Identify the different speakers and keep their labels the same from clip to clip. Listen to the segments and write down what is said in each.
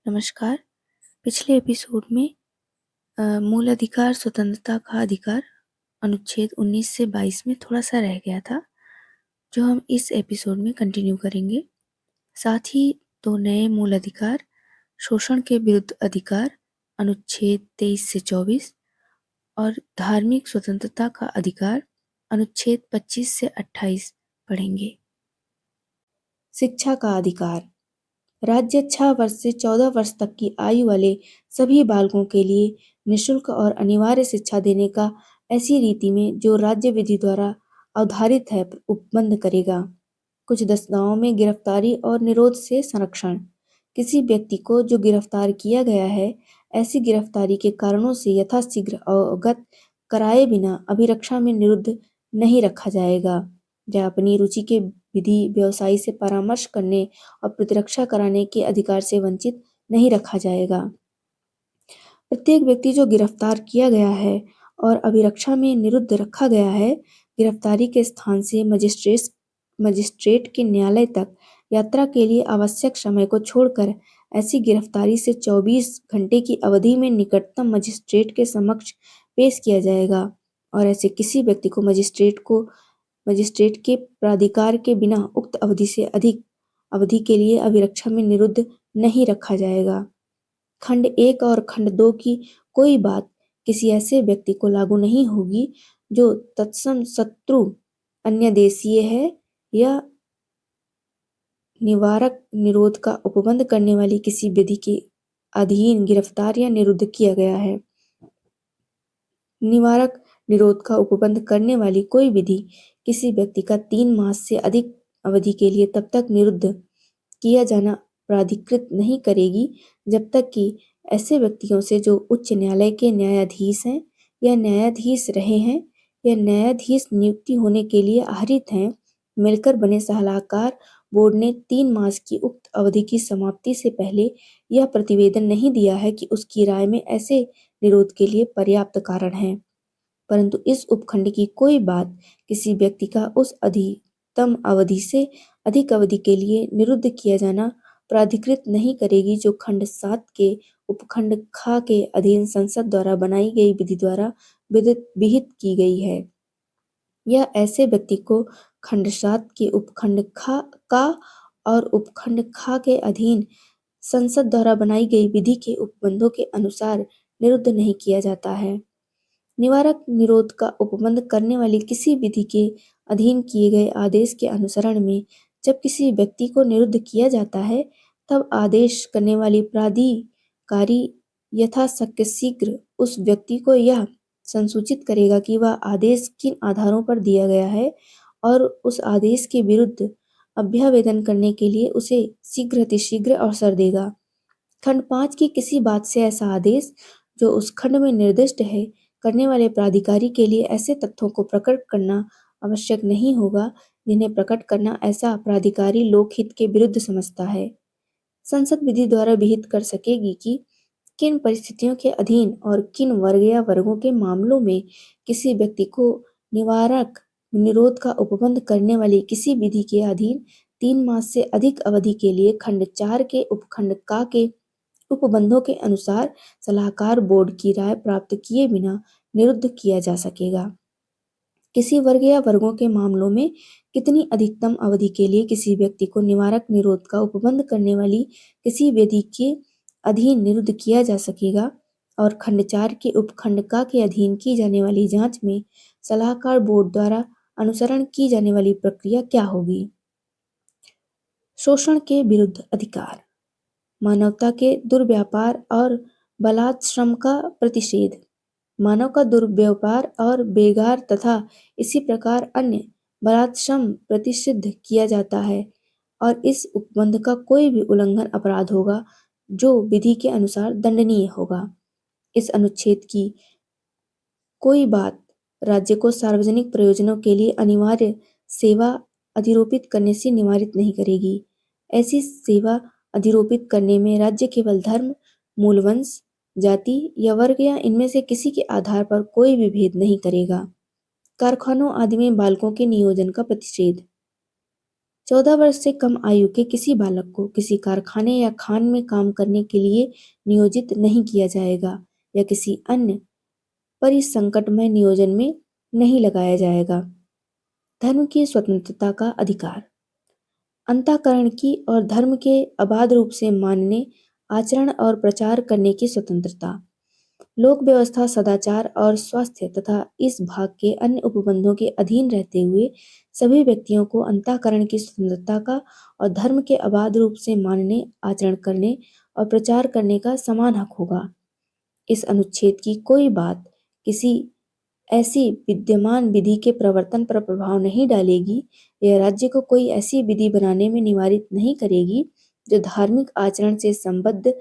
Speaker 1: नमस्कार। पिछले एपिसोड में मूल अधिकार स्वतंत्रता का अधिकार अनुच्छेद 19 से 22 में थोड़ा-सा रह गया था, जो हम इस एपिसोड में कंटिन्यू करेंगे। साथ ही 2 नए मूल अधिकार शोषण के विरुद्ध अधिकार अनुच्छेद 23 से 24 और धार्मिक स्वतंत्रता का अधिकार अनुच्छेद 25 से 28 पढ़ेंगे। शिक्षा का अधिकार। राज्य 6 वर्ष से 14 वर्ष तक की आयु वाले सभी बालकों के लिए निःशुल्क और अनिवार्य शिक्षा देने का ऐसी रीति में जो राज्य विधि द्वारा अवधारित है उपबंध करेगा। कुछ दशनाओं में गिरफ्तारी और निरोध से संरक्षण। किसी व्यक्ति को जो गिरफ्तार किया गया है, ऐसी गिरफ्तारी के कारणों से यथाशीघ्र अवगत कराए बिना अभिरक्षा में निरुद्ध नहीं रखा जाएगा। या अपनी रुचि के विधि व्यवसायी से परामर्श करने और प्रतिरक्षा कराने के अधिकार से वंचित नहीं रखा जाएगा। प्रत्येक व्यक्ति जो गिरफ्तार किया गया है और अभिरक्षा में निरुद्ध रखा गया है, गिरफ्तारी के स्थान से मजिस्ट्रेट के न्यायालय तक यात्रा के लिए आवश्यक समय को छोड़कर ऐसी गिरफ्तारी से 24 घंटे की अवधि में निकटतम मजिस्ट्रेट के समक्ष पेश किया जाएगा और ऐसे किसी व्यक्ति को मजिस्ट्रेट के प्राधिकार के बिना उक्त अवधि से अधिक अवधि के लिए अभिरक्षा में निरुद्ध नहीं रखा जाएगा। खंड 1 और खंड 2 की कोई बात किसी ऐसे व्यक्ति को लागू नहीं होगी जो तत्सम शत्रु अन्य देशीय है या निवारक निरोध का उपबंध करने वाली किसी विधि के अधीन गिरफ्तार या निरुद्ध किया गया है। निवारक निरोध का उपबंध करने वाली कोई विधि किसी व्यक्ति का 3 मास से अधिक अवधि के लिए तब तक निरुद्ध किया जाना प्राधिकृत नहीं करेगी जब तक कि ऐसे व्यक्तियों से जो उच्च न्यायालय के न्यायाधीश हैं या न्यायाधीश रहे हैं या न्यायाधीश नियुक्ति होने के लिए आहरित हैं, मिलकर बने सलाहकार बोर्ड ने 3 मास की उक्त अवधि की समाप्ति से पहले यह प्रतिवेदन नहीं दिया है कि उसकी राय में ऐसे निरोध के लिए पर्याप्त कारण है, परंतु इस उपखंड की कोई बात किसी व्यक्ति का उस अधिकतम अवधि से अधिक अवधि के लिए निरुद्ध किया जाना प्राधिकृत नहीं करेगी जो खंड 7 के उपखंड ख के अधीन संसद द्वारा बनाई गई विधि द्वारा विहित की गई है। यह ऐसे व्यक्ति को खंड 7 के उपखंड ख का और उपखंड ख के अधीन संसद द्वारा बनाई गई विधि के उपबंधों के अनुसार निरुद्ध नहीं किया जाता है। निवारक निरोध का उपबंध करने वाली किसी विधि के अधीन किए गए आदेश के अनुसरण में जब किसी व्यक्ति को निरुद्ध किया जाता है, तब आदेश करने वाली प्राधिकारी यथाशक्य शीघ्र उस व्यक्ति को यह संसूचित करेगा कि वह आदेश किन आधारों पर दिया गया है और उस आदेश के विरुद्ध अभ्यावेदन करने के लिए उसे शीघ्रातिशीघ्र अवसर देगा। खंड 5 की किसी बात से ऐसा आदेश जो उस खंड में निर्दिष्ट है करने वाले प्राधिकारी के लिए ऐसे तथ्यों को प्रकट करना आवश्यक नहीं होगा जिन्हें प्रकट करना ऐसा प्राधिकारी लोकहित के विरुद्ध समझता है। संसद विधि द्वारा विहित कर सकेगी कि किन परिस्थितियों के अधीन और किन वर्ग या वर्गों के मामलों में किसी व्यक्ति को निवारक निरोध का उपबंध करने वाली किसी विधि के अधीन 3 मास से अधिक अवधि के लिए खंड 4 के उपखंड का के उपबंधों के अनुसार सलाहकार बोर्ड की राय प्राप्त किए बिना निरुद्ध किया जा सकेगा। किसी वर्ग या वर्गों के मामलों में कितनी अधिकतम अवधि के लिए किसी व्यक्ति को निवारक निरोध का उपबंध करने वाली किसी विधि के अधीन निरुद्ध किया जा सकेगा और खंड 4 के उपखंड का के अधीन की जाने वाली जांच में सलाहकार बोर्ड द्वारा अनुसरण की जाने वाली प्रक्रिया क्या होगी। शोषण के विरुद्ध अधिकार। मानवता के दुर्व्यापार और बलात्श्रम का प्रतिषेध। मानव का दुर्व्यवहार और बेगार तथा इसी प्रकार अन्य बलात्श्रम प्रतिषिद्ध किया जाता है और इस उपबंध का कोई भी उल्लंघन अपराध होगा जो विधि के अनुसार दंडनीय होगा। इस अनुच्छेद की कोई बात राज्य को सार्वजनिक प्रयोजनों के लिए अनिवार्य सेवा अधिरोपित करने से निवारित नहीं करेगी। ऐसी सेवा अधिरोपित करने में राज्य केवल धर्म, मूलवंश, जाति या वर्ग या इनमें से किसी के आधार पर कोई भी भेद नहीं करेगा। कारखानों आदि में बालकों के नियोजन का प्रतिषेध। 14 वर्ष से कम आयु के किसी बालक को किसी कारखाने या खान में काम करने के लिए नियोजित नहीं किया जाएगा या किसी अन्य परिसंकटमय नियोजन में नहीं लगाया जाएगा। धर्म की स्वतंत्रता का अधिकार। अंतःकरण की और धर्म के अबाध रूप से मानने, आचरण और प्रचार करने की स्वतंत्रता। लोक व्यवस्था, सदाचार और स्वास्थ्य तथा इस भाग के अन्य उपबंधों के अधीन रहते हुए सभी व्यक्तियों को अंतःकरण की स्वतंत्रता का और धर्म के अबाध रूप से मानने, आचरण करने और प्रचार करने का समान हक होगा। इस अनुच्छेद की कोई बात किसी ऐसी विद्यमान विधि के प्रवर्तन पर प्रभाव नहीं डालेगी या राज्य को कोई ऐसी विधि बनाने में निवारित नहीं करेगी जो धार्मिक आचरण से संबद्ध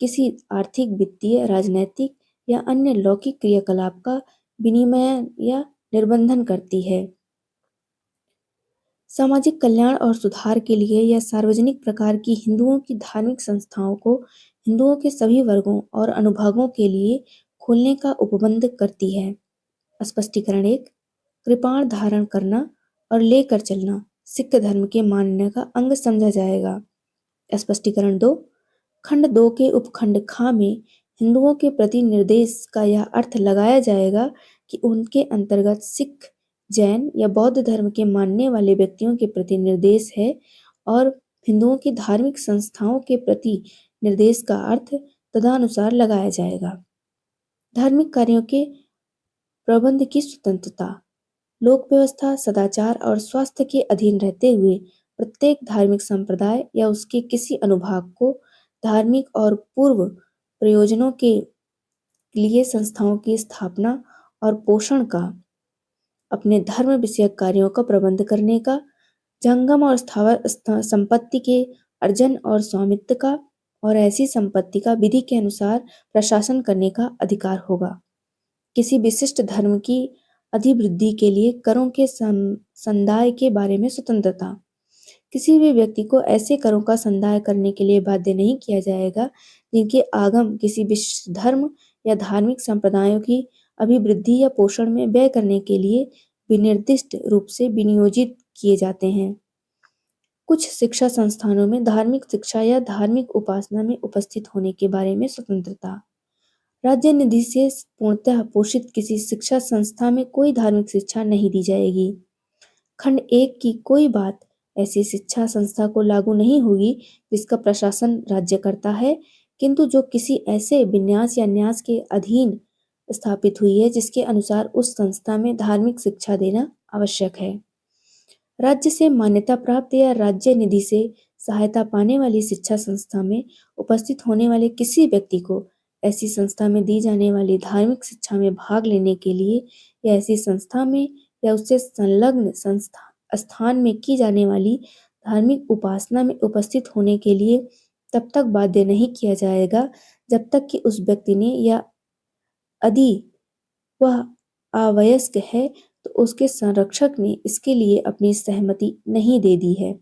Speaker 1: किसी आर्थिक, वित्तीय, राजनैतिक या अन्य लौकिक क्रियाकलाप का विनियमन या निर्बंधन करती है। सामाजिक कल्याण और सुधार के लिए यह सार्वजनिक प्रकार की हिंदुओं की धार्मिक संस्थाओं को हिंदुओं के सभी वर्गों और अनुभागों के लिए खोलने का उपबंध करती है। स्पष्टीकरण 1। कृपाण धारण करना और लेकर चलना सिख धर्म के मानने का अंग समझा जाएगा। स्पष्टीकरण 2। खंड 2 के उपखंड खा में हिंदुओं के प्रति निर्देश का यह अर्थ लगाया जाएगा कि उनके अंतर्गत सिख, जैन या बौद्ध धर्म के मानने वाले व्यक्तियों के प्रति निर्देश है और हिंदुओं की धार्मिक संस्थाओं के प्रति निर्देश का अर्थ तदनुसार लगाया जाएगा। धार्मिक कार्यों के प्रबंध की स्वतंत्रता। लोक व्यवस्था, सदाचार और स्वास्थ्य के अधीन रहते हुए प्रत्येक धार्मिक संप्रदाय या उसके किसी अनुभाग को धार्मिक और पूर्व प्रयोजनों के लिए संस्थाओं की स्थापना और पोषण का, अपने धर्म विषयक कार्यों का प्रबंध करने का, जंगम और स्थावर संपत्ति के अर्जन और स्वामित्व का और ऐसी संपत्ति का विधि के अनुसार प्रशासन करने का अधिकार होगा। किसी विशिष्ट धर्म की अभिवृद्धि के लिए करों के संदाय के बारे में स्वतंत्रता। किसी भी व्यक्ति को ऐसे करों का संदाय करने के लिए बाध्य नहीं किया जाएगा जिनके आगम किसी विशिष्ट धर्म या धार्मिक संप्रदायों की अभिवृद्धि या पोषण में व्यय करने के लिए विनिर्दिष्ट रूप से विनियोजित किए जाते हैं। कुछ शिक्षा संस्थानों में धार्मिक शिक्षा या धार्मिक उपासना में उपस्थित होने के बारे में स्वतंत्रता। राज्य निधि से पूर्णतः पोषित किसी शिक्षा संस्था में कोई धार्मिक शिक्षा नहीं दी जाएगी। खंड 1 की कोई बात ऐसी शिक्षा संस्था को लागू नहीं होगी जिसका प्रशासन राज्य करता है, किंतु जो किसी ऐसे विन्यास या न्यास के अधीन स्थापित हुई है जिसके अनुसार उस संस्था में धार्मिक शिक्षा देना आवश्यक है। राज्य से मान्यता प्राप्त या राज्य निधि से सहायता पाने वाली शिक्षा संस्था में उपस्थित होने वाले किसी व्यक्ति को ऐसी संस्था में दी जाने वाली धार्मिक शिक्षा में भाग लेने के लिए या ऐसी संस्था में या उससे संलग्न स्थान में की जाने वाली धार्मिक उपासना में उपस्थित होने के लिए तब तक बाध्य नहीं किया जाएगा जब तक कि उस व्यक्ति ने या यदि वह अवयस्क है तो उसके संरक्षक ने इसके लिए अपनी सहमति नहीं दे दी है।